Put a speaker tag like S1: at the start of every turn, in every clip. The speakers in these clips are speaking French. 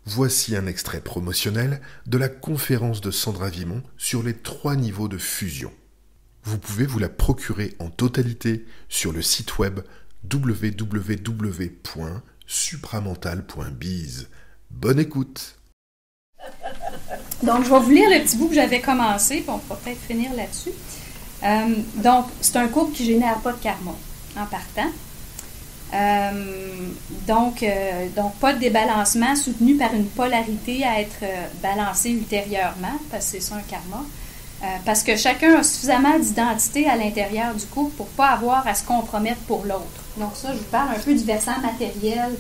S1: Voici un extrait promotionnel de la conférence de Sandra Vimont sur les 3 niveaux de fusion. Vous pouvez vous la procurer en totalité sur le site web www.supramental.biz. Bonne écoute!
S2: Donc, je vais vous lire le petit bout que j'avais commencé, puis on pourra peut-être finir là-dessus. Donc, c'est un couple qui ne génère pas de karma en partant. Donc, pas de débalancement soutenu par une polarité à être balancée ultérieurement, parce que c'est ça un karma. Parce que chacun a suffisamment d'identité à l'intérieur du couple pour ne pas avoir à se compromettre pour l'autre. Donc ça, je vous parle un peu du versant matériel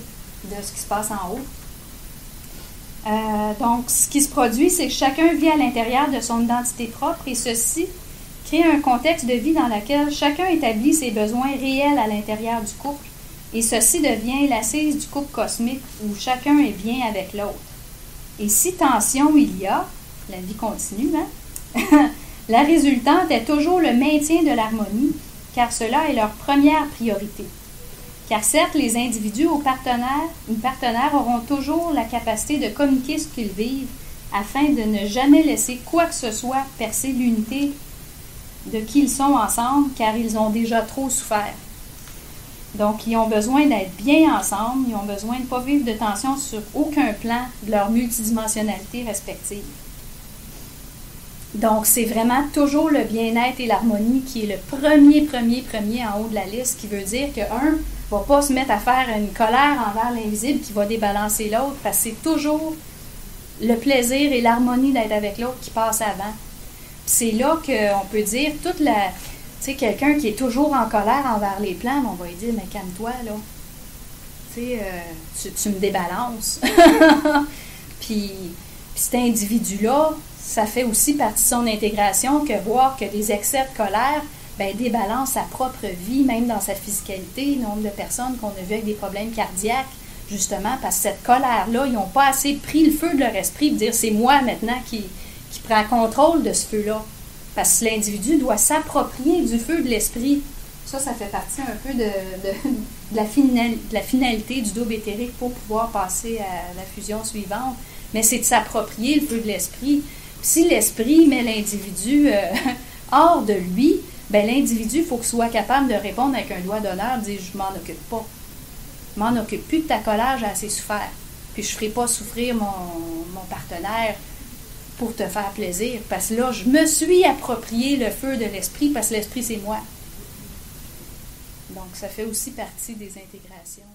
S2: de ce qui se passe en haut. Donc, ce qui se produit, c'est que chacun vit à l'intérieur de son identité propre et ceci crée un contexte de vie dans lequel chacun établit ses besoins réels à l'intérieur du couple et ceci devient l'assise du couple cosmique où chacun est bien avec l'autre. Et si tension il y a, la vie continue, hein? La résultante est toujours le maintien de l'harmonie, car cela est leur première priorité. Car certes, les individus ou partenaires auront toujours la capacité de communiquer ce qu'ils vivent afin de ne jamais laisser quoi que ce soit percer l'unité de qui ils sont ensemble, car ils ont déjà trop souffert. Donc, ils ont besoin d'être bien ensemble, ils ont besoin de ne pas vivre de tension sur aucun plan de leur multidimensionnalité respective. Donc, c'est vraiment toujours le bien-être et l'harmonie qui est le premier en haut de la liste, qui veut dire qu'un ne va pas se mettre à faire une colère envers l'invisible qui va débalancer l'autre, parce que c'est toujours le plaisir et l'harmonie d'être avec l'autre qui passe avant. Puis c'est là qu'on peut dire toute la... Tu sais, quelqu'un qui est toujours en colère envers les plans, on va lui dire, mais calme-toi, là. Tu sais, tu me débalances. Puis cet individu-là, ça fait aussi partie de son intégration que voir que des excès de colère débalance sa propre vie, même dans sa physicalité. Nombre de personnes qu'on a vues avec des problèmes cardiaques, justement, parce que cette colère-là, ils n'ont pas assez pris le feu de leur esprit de dire c'est moi maintenant qui prend contrôle de ce feu-là. Parce que l'individu doit s'approprier du feu de l'esprit. Ça fait partie un peu de la finalité du double éthérique pour pouvoir passer à la fusion suivante. Mais c'est de s'approprier le feu de l'esprit. Si l'esprit met l'individu hors de lui, l'individu, il faut qu'il soit capable de répondre avec un doigt d'honneur, de dire « je m'en occupe pas. Je m'en occupe plus de ta colère, j'ai assez souffert. Puis je ne ferai pas souffrir mon partenaire pour te faire plaisir. Parce que là, je me suis approprié le feu de l'esprit, parce que l'esprit, c'est moi. » Donc, ça fait aussi partie des intégrations.